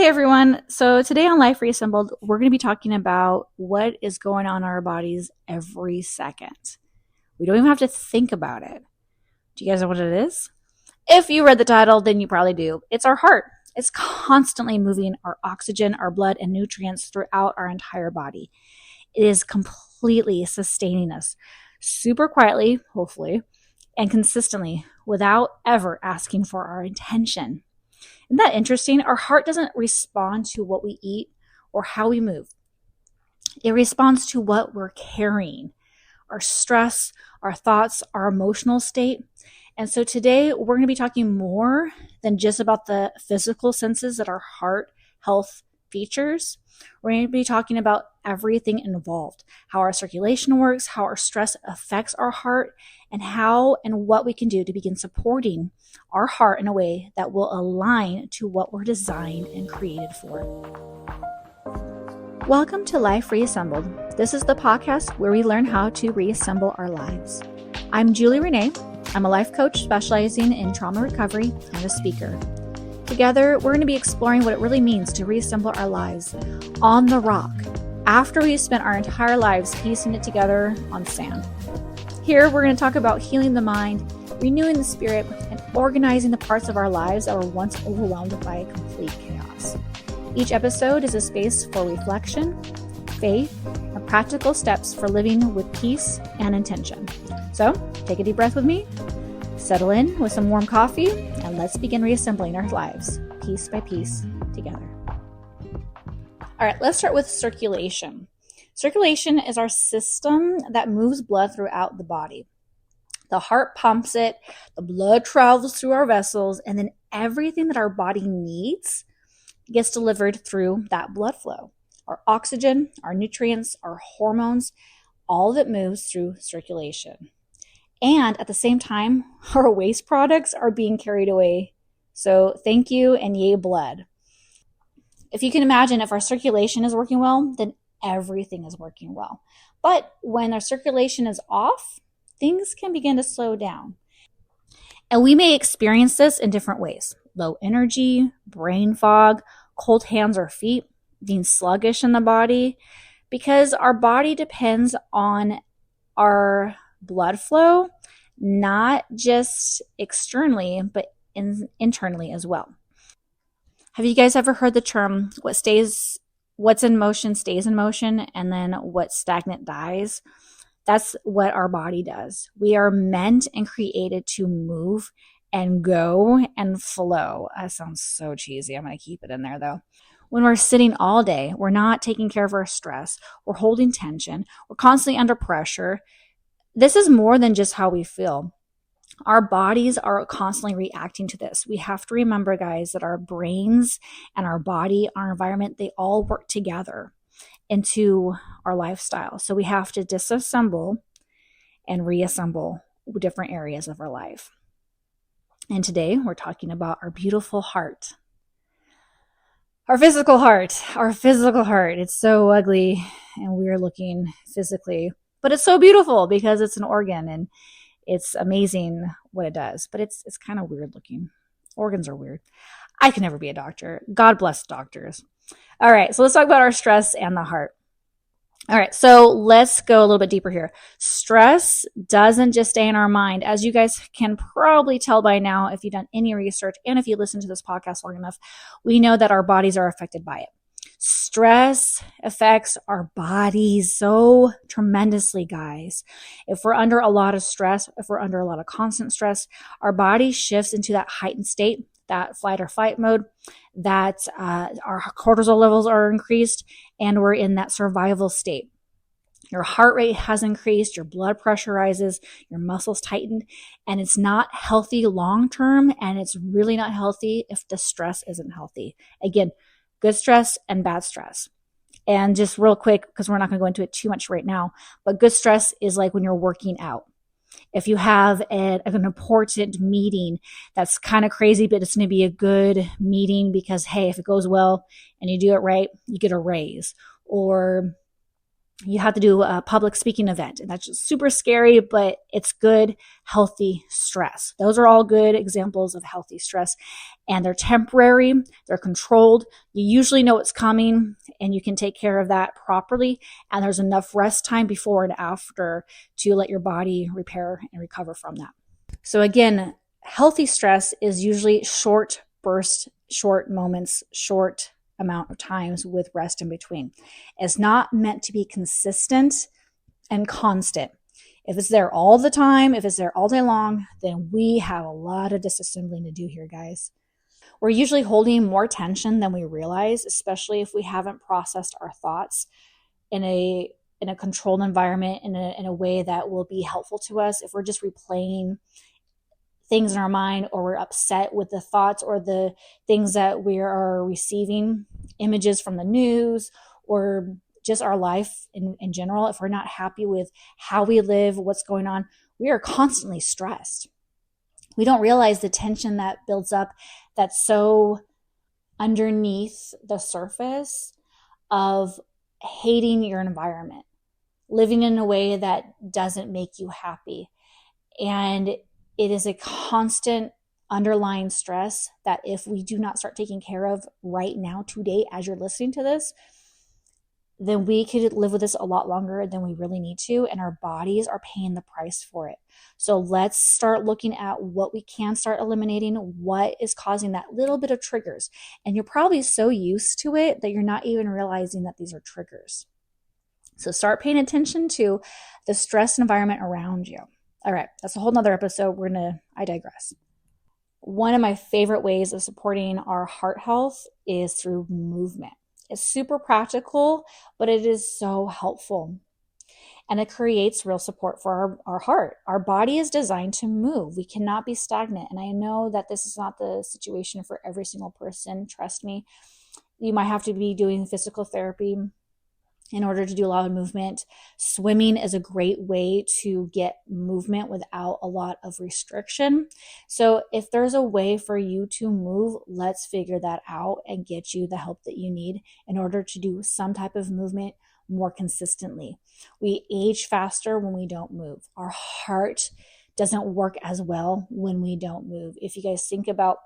Hey everyone. So today on Life Reassembled, we're going to be talking about what is going on in our bodies every second. We don't even have to think about it. Do you guys know what it is? If you read the title, then you probably do. It's our heart. It's constantly moving our oxygen, our blood, and nutrients throughout our entire body. It is completely sustaining us super quietly, hopefully, and consistently without ever asking for our attention. Isn't that interesting? Our heart doesn't respond to what we eat or how we move. It responds to what we're carrying, our stress, our thoughts, our emotional state. And so today we're going to be talking more than just about the physical senses that our heart health features. We're going to be talking about everything involved, how our circulation works, how our stress affects our heart, and how and what we can do to begin supporting our heart in a way that will align to what we're designed and created for. Welcome to Life Reassembled. This is the podcast where we learn how to reassemble our lives. I'm Julie Renee. I'm a life coach specializing in trauma recovery and a speaker. Together, we're going to be exploring what it really means to reassemble our lives on the rock after we've spent our entire lives piecing it together on sand. Here, we're going to talk about healing the mind, renewing the spirit, and organizing the parts of our lives that were once overwhelmed by complete chaos. Each episode is a space for reflection, faith, and practical steps for living with peace and intention. So, take a deep breath with me, settle in with some warm coffee, and let's begin reassembling our lives, piece by piece, together. All right, let's start with circulation. Circulation is our system that moves blood throughout the body. The heart pumps it, the blood travels through our vessels, and then everything that our body needs gets delivered through that blood flow. Our oxygen, our nutrients, our hormones, all of it moves through circulation. And at the same time, our waste products are being carried away. So thank you and yay blood. If you can imagine, if our circulation is working well, then everything is working well. But when our circulation is off, things can begin to slow down. And we may experience this in different ways. Low energy, brain fog, cold hands or feet, being sluggish in the body, because our body depends on our blood flow, not just externally, but internally as well. Have you guys ever heard the term, what's in motion stays in motion, and then what's stagnant dies? That's what our body does. We are meant and created to move and go and flow. That sounds so cheesy. I'm going to keep it in there though. When we're sitting all day, we're not taking care of our stress. We're holding tension. We're constantly under pressure. This is more than just how we feel. Our bodies are constantly reacting to this. We have to remember, guys, that our brains and our body, our environment, they all work together into our lifestyle. So we have to disassemble and reassemble different areas of our life. And today we're talking about our beautiful heart. Our physical heart. It's so ugly and weird looking physically, but it's so beautiful because it's an organ and it's amazing what it does, but it's kind of weird looking. Organs are weird. I can never be a doctor. God bless doctors. All right, so let's talk about our stress and the heart. All right, so let's go a little bit deeper here. Stress doesn't just stay in our mind. As you guys can probably tell by now, if you've done any research and if you listen to this podcast long enough, we know that our bodies are affected by it. Stress affects our bodies so tremendously, guys. If we're under a lot of stress, if we're under a lot of constant stress, our body shifts into that heightened state, that flight or fight mode, that our cortisol levels are increased, and we're in that survival state. Your heart rate has increased, your blood pressure rises, your muscles tighten, and it's not healthy long-term, and it's really not healthy if the stress isn't healthy. Again, good stress and bad stress. And just real quick, because we're not going to go into it too much right now, but good stress is like when you're working out. If you have an important meeting that's kind of crazy, but it's going to be a good meeting because, hey, if it goes well and you do it right, you get a raise. Or you have to do a public speaking event, and that's just super scary, but it's good, healthy stress. Those are all good examples of healthy stress, and they're temporary, they're controlled. You usually know what's coming, and you can take care of that properly, and there's enough rest time before and after to let your body repair and recover from that. So again, healthy stress is usually short bursts, short moments, short amount of times with rest in between. It's not meant to be consistent and constant. If it's there all the time, if it's there all day long, then we have a lot of disassembling to do here, guys. We're usually holding more tension than we realize, especially if we haven't processed our thoughts in a controlled environment, in a way that will be helpful to us. If we're just replaying things in our mind, or we're upset with the thoughts or the things that we are receiving, images from the news, or just our life in general, if we're not happy with how we live, what's going on, we are constantly stressed. We don't realize the tension that builds up that's so underneath the surface of hating your environment, living in a way that doesn't make you happy. And it is a constant underlying stress that if we do not start taking care of right now, today, as you're listening to this, then we could live with this a lot longer than we really need to, and our bodies are paying the price for it. So let's start looking at what we can start eliminating, what is causing that little bit of triggers. And you're probably so used to it that you're not even realizing that these are triggers. So start paying attention to the stress environment around you. All right, that's a whole nother episode. I digress. One of my favorite ways of supporting our heart health is through movement. It's super practical, but it is so helpful. And it creates real support for our heart. Our body is designed to move. We cannot be stagnant. And I know that this is not the situation for every single person. Trust me. You might have to be doing physical therapy in order to do a lot of movement. Swimming is a great way to get movement without a lot of restriction. So if there's a way for you to move, let's figure that out and get you the help that you need in order to do some type of movement more consistently. We age faster when we don't move. Our heart doesn't work as well when we don't move. If you guys think about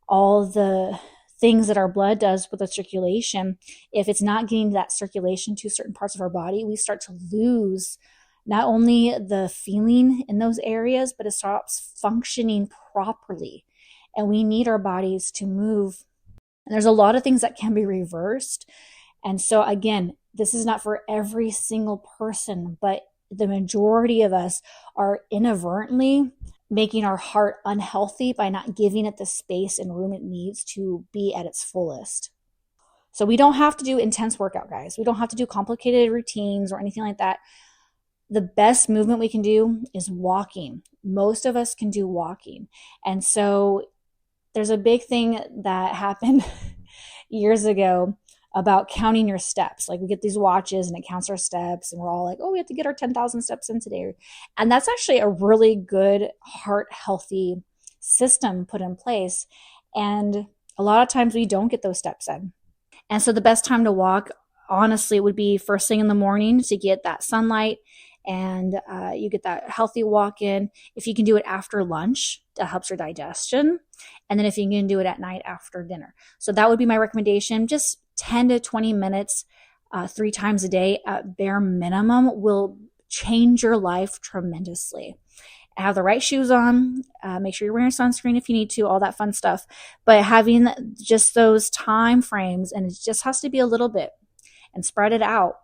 all the things that our blood does with the circulation, if it's not getting that circulation to certain parts of our body, we start to lose not only the feeling in those areas, but it stops functioning properly. And we need our bodies to move. And there's a lot of things that can be reversed. And so again, this is not for every single person, but the majority of us are inadvertently making our heart unhealthy by not giving it the space and room it needs to be at its fullest. So we don't have to do intense workout, guys. We don't have to do complicated routines or anything like that. The best movement we can do is walking. Most of us can do walking. And so there's a big thing that happened years ago about counting your steps. Like we get these watches and it counts our steps and we're all like, oh, we have to get our 10,000 steps in today. And that's actually a really good heart healthy system put in place. And a lot of times we don't get those steps in. And so the best time to walk, honestly, would be first thing in the morning to get that sunlight and you get that healthy walk in. If you can do it after lunch, that helps your digestion. And then if you can do it at night after dinner. So that would be my recommendation. Just 10 to 20 minutes 3 times a day at bare minimum will change your life tremendously. Have the right shoes on, make sure you're wearing sunscreen if you need to, all that fun stuff. But having just those time frames, and it just has to be a little bit, and spread it out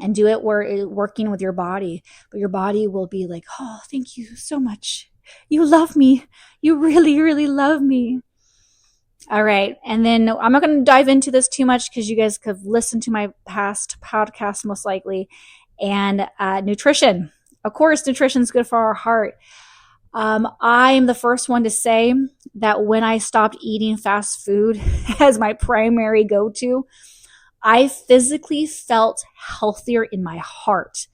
and do it where it's working with your body. But your body will be like, oh, thank you so much. You love me. You really, really love me. All right. And then I'm not going to dive into this too much because you guys could listen to my past podcast most likely. And nutrition. Of course, nutrition is good for our heart. I'm the first one to say that when I stopped eating fast food as my primary go-to, I physically felt healthier in my heart.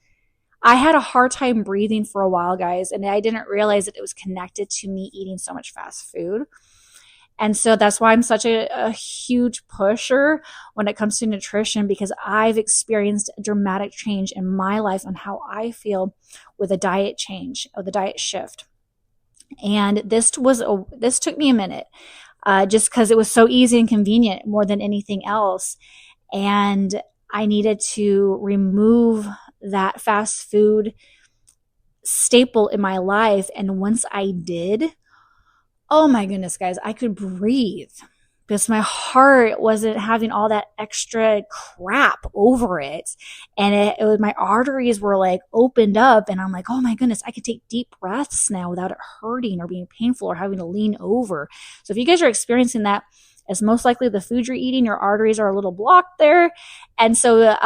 I had a hard time breathing for a while, guys, and I didn't realize that it was connected to me eating so much fast food. And so that's why I'm such a huge pusher when it comes to nutrition, because I've experienced a dramatic change in my life on how I feel with a diet change or the diet shift. And this took me a minute, just because it was so easy and convenient more than anything else. And I needed to remove that fast food staple in my life. And once I did, oh my goodness, guys, I could breathe because my heart wasn't having all that extra crap over it. And it was, my arteries were like opened up, and I'm like, oh my goodness, I could take deep breaths now without it hurting or being painful or having to lean over. So if you guys are experiencing that, it's most likely the food you're eating, your arteries are a little blocked there. And so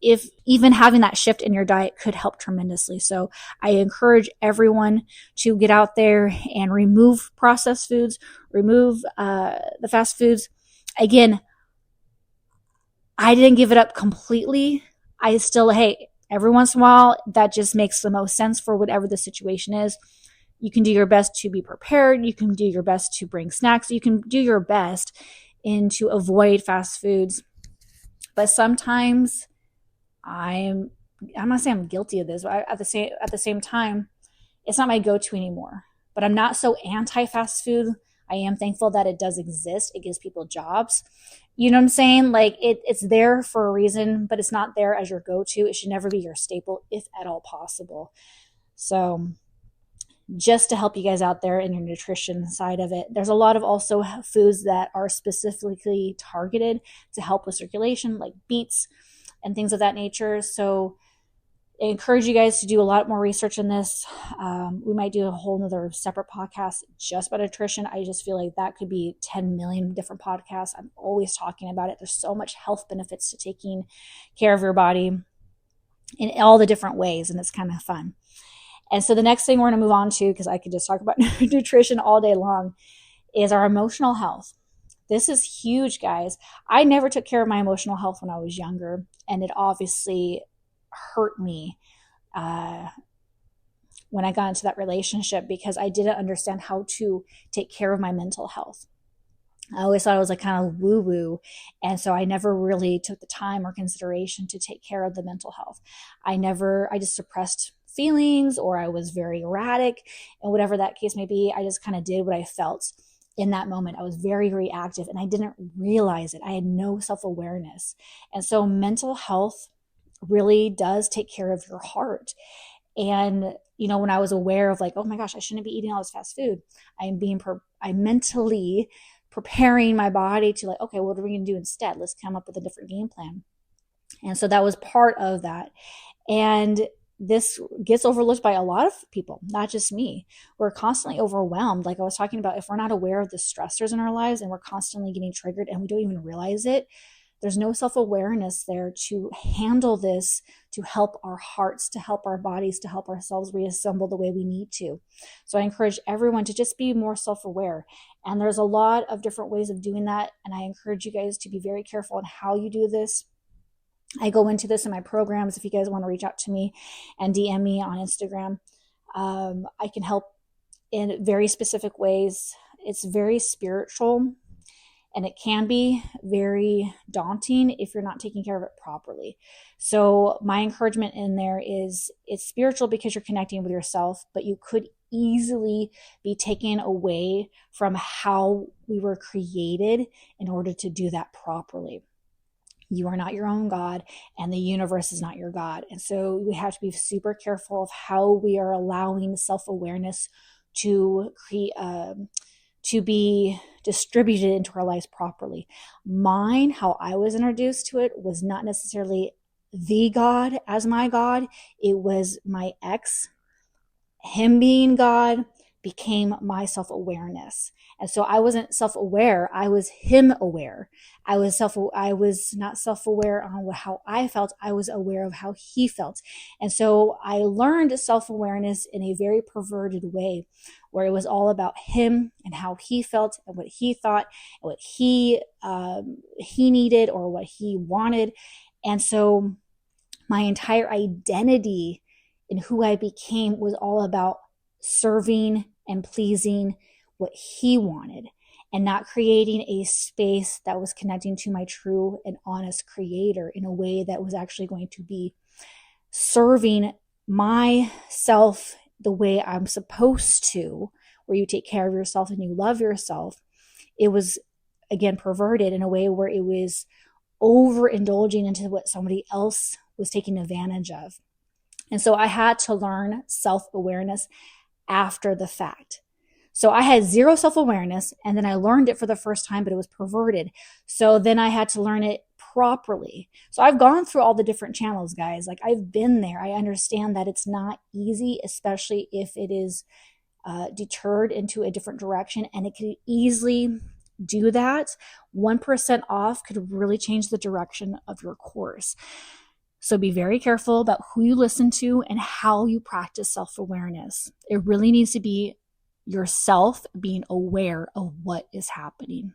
if even having that shift in your diet could help tremendously. So I encourage everyone to get out there and remove processed foods, remove the fast foods. Again, I didn't give it up completely. I still, hey, every once in a while, that just makes the most sense for whatever the situation is. You can do your best to be prepared. You can do your best to bring snacks. You can do your best to avoid fast foods. But sometimes I'm not saying I'm guilty of this, but at the same time, it's not my go-to anymore. But I'm not so anti-fast food. I am thankful that it does exist. It gives people jobs. You know what I'm saying? Like it's there for a reason, but it's not there as your go-to. It should never be your staple, if at all possible. So just to help you guys out there in your nutrition side of it, there's a lot of also foods that are specifically targeted to help with circulation, like beets and things of that nature. So I encourage you guys to do a lot more research in this. We might do a whole nother separate podcast just about nutrition. I just feel like that could be 10 million different podcasts. I'm always talking about it. There's so much health benefits to taking care of your body in all the different ways, and it's kind of fun. And so the next thing we're going to move on to, because I could just talk about nutrition all day long, is our emotional health. This is huge, guys. I never took care of my emotional health when I was younger, and it obviously hurt me when I got into that relationship because I didn't understand how to take care of my mental health. I always thought it was like kind of woo-woo. And so I never really took the time or consideration to take care of the mental health. I just suppressed feelings, or I was very erratic, and whatever that case may be, I just kind of did what I felt in that moment. I was very reactive, and I didn't realize it. I had no self-awareness. And so mental health really does take care of your heart. And, when I was aware of like, oh my gosh, I shouldn't be eating all this fast food, I'm mentally preparing my body to like, okay, what are we going to do instead? Let's come up with a different game plan. And so that was part of that. And this gets overlooked by a lot of people, not just me. We're constantly overwhelmed. Like I was talking about, if we're not aware of the stressors in our lives and we're constantly getting triggered and we don't even realize it, there's no self-awareness there to handle this, to help our hearts, to help our bodies, to help ourselves reassemble the way we need to. So I encourage everyone to just be more self-aware. And there's a lot of different ways of doing that. And I encourage you guys to be very careful on how you do this. I go into this in my programs. If you guys want to reach out to me and DM me on Instagram, I can help in very specific ways. It's very spiritual, and it can be very daunting if you're not taking care of it properly. So my encouragement in there is it's spiritual because you're connecting with yourself, but you could easily be taken away from how we were created in order to do that properly. You are not your own God, and the universe is not your God. And so we have to be super careful of how we are allowing self-awareness to be distributed into our lives properly. Mine, how I was introduced to it, was not necessarily the God as my God. It was my ex. Him being God became my self-awareness. And so I wasn't self-aware, I was him aware. I was not self-aware on how I felt, I was aware of how he felt. And so I learned self-awareness in a very perverted way, where it was all about him and how he felt and what he thought and what he needed or what he wanted. And so my entire identity in who I became was all about serving and pleasing what he wanted. and not creating a space that was connecting to my true and honest creator in a way that was actually going to be serving myself the way I'm supposed to, where you take care of yourself and you love yourself. It was, again, perverted in a way where it was overindulging into what somebody else was taking advantage of. And so I had to learn self-awareness after the fact. So I had zero self-awareness, and then I learned it for the first time, but it was perverted. So then I had to learn it properly. So I've gone through all the different channels, guys. Like, I've been there. I understand that it's not easy, especially if it is deterred into a different direction, and it could easily do that. 1% off could really change the direction of your course. So be very careful about who you listen to and how you practice self-awareness. It really needs to be yourself being aware of what is happening.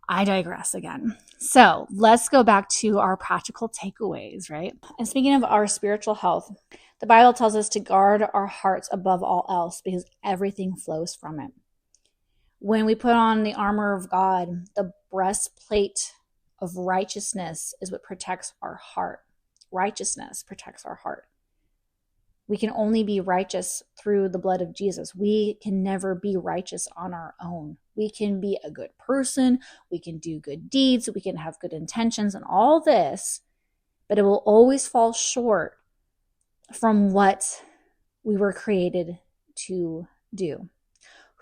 I digress again. So let's go back to our practical takeaways, right? And speaking of our spiritual health, the Bible tells us to guard our hearts above all else because everything flows from it. When we put on the armor of God, the breastplate of righteousness is what protects our heart. Righteousness protects our heart. We can only be righteous through the blood of Jesus. We can never be righteous on our own. We can be a good person. We can do good deeds. We can have good intentions and all this, but it will always fall short from what we were created to do,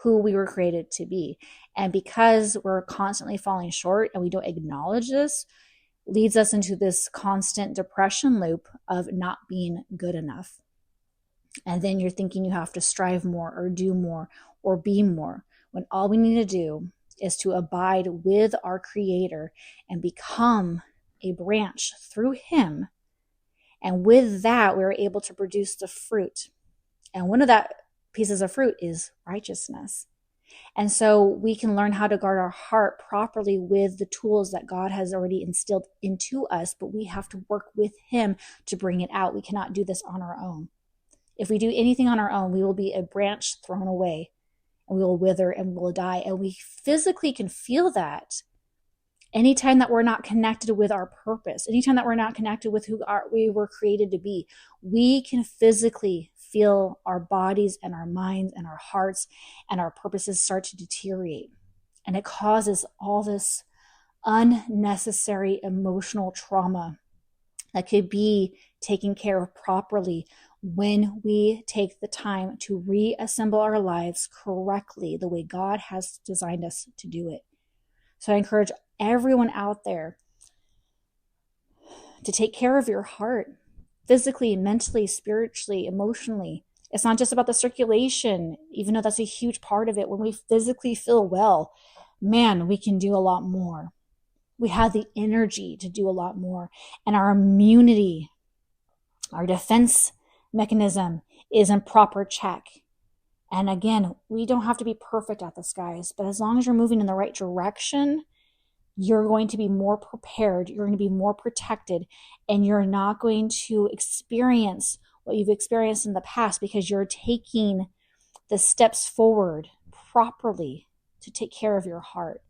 who we were created to be. And because we're constantly falling short and we don't acknowledge this, leads us into this constant depression loop of not being good enough. And then you're thinking you have to strive more or do more or be more, when all we need to do is to abide with our Creator and become a branch through Him. And with that, we're able to produce the fruit. And one of that pieces of fruit is righteousness. And so we can learn how to guard our heart properly with the tools that God has already instilled into us, but we have to work with Him to bring it out. We cannot do this on our own. If we do anything on our own, we will be a branch thrown away, and we will wither and we will die. And we physically can feel that anytime that we're not connected with our purpose, anytime that we're not connected with who we were created to be. We can physically feel our bodies and our minds and our hearts and our purposes start to deteriorate. And it causes all this unnecessary emotional trauma that could be taken care of properly when we take the time to reassemble our lives correctly the way God has designed us to do it. So I encourage everyone out there to take care of your heart, physically, mentally, spiritually, emotionally. It's not just about the circulation, even though that's a huge part of it. When we physically feel well, man, we can do a lot more. We have the energy to do a lot more. And our immunity, our defense mechanism is in proper check. And again, we don't have to be perfect at this, guys, but as long as you're moving in the right direction, you're going to be more prepared, you're going to be more protected, and you're not going to experience what you've experienced in the past because you're taking the steps forward properly to take care of your heart.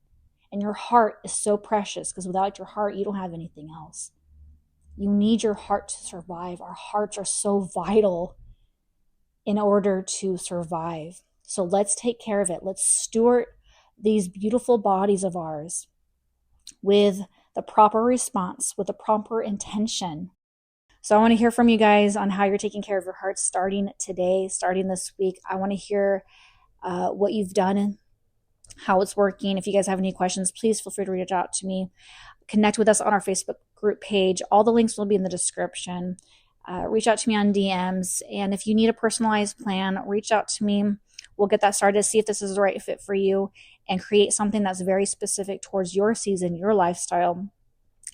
And your heart is so precious because without your heart, you don't have anything else. You need your heart to survive. Our hearts are so vital in order to survive. So let's take care of it. Let's steward these beautiful bodies of ours with the proper response, with the proper intention. So I want to hear from you guys on how you're taking care of your heart starting today, starting this week. I want to hear what you've done and how it's working. If you guys have any questions, please feel free to reach out to me. Connect with us on our Facebook group page. All the links will be in the description. Reach out to me on DMs. And if you need a personalized plan, reach out to me. We'll get that started, see if this is the right fit for you, and create something that's very specific towards your season, your lifestyle,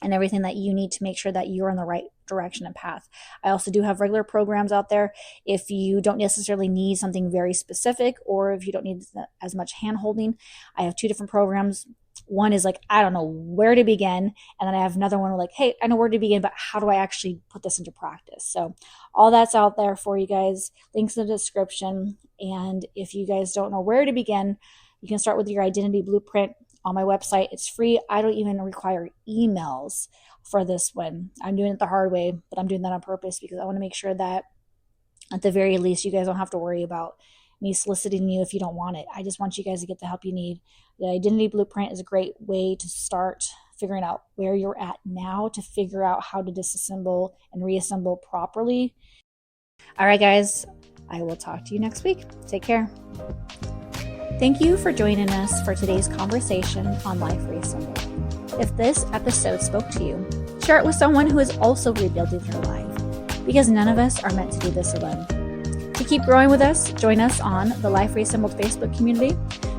and everything that you need to make sure that you're in the right direction and path. I also do have regular programs out there. If you don't necessarily need something very specific, or if you don't need as much hand holding, I have 2 different programs. One is like, I don't know where to begin. And then I have another one like, hey, I know where to begin, but how do I actually put this into practice? So all that's out there for you guys. Links in the description. And if you guys don't know where to begin, You can start with your identity blueprint on my website. It's free. I don't even require emails for this one. I'm doing it the hard way, but I'm doing that on purpose because I want to make sure that at the very least, you guys don't have to worry about me soliciting you if you don't want it. I just want you guys to get the help you need. The identity blueprint is a great way to start figuring out where you're at now to figure out how to disassemble and reassemble properly. All right, guys, I will talk to you next week. Take care. Thank you for joining us for today's conversation on Life Reassembled. If this episode spoke to you, share it with someone who is also rebuilding their life, because none of us are meant to do this alone. To keep growing with us, join us on the Life Reassembled Facebook community.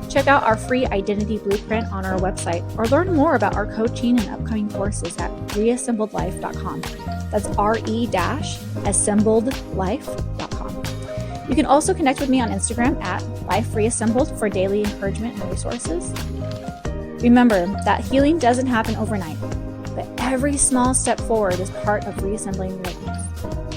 Check out our free identity blueprint on our website, or learn more about our coaching and upcoming courses at reassembledlife.com. That's re-assembledlife.com. You can also connect with me on Instagram at Life Reassembled for daily encouragement and resources. Remember that healing doesn't happen overnight, but every small step forward is part of reassembling your life.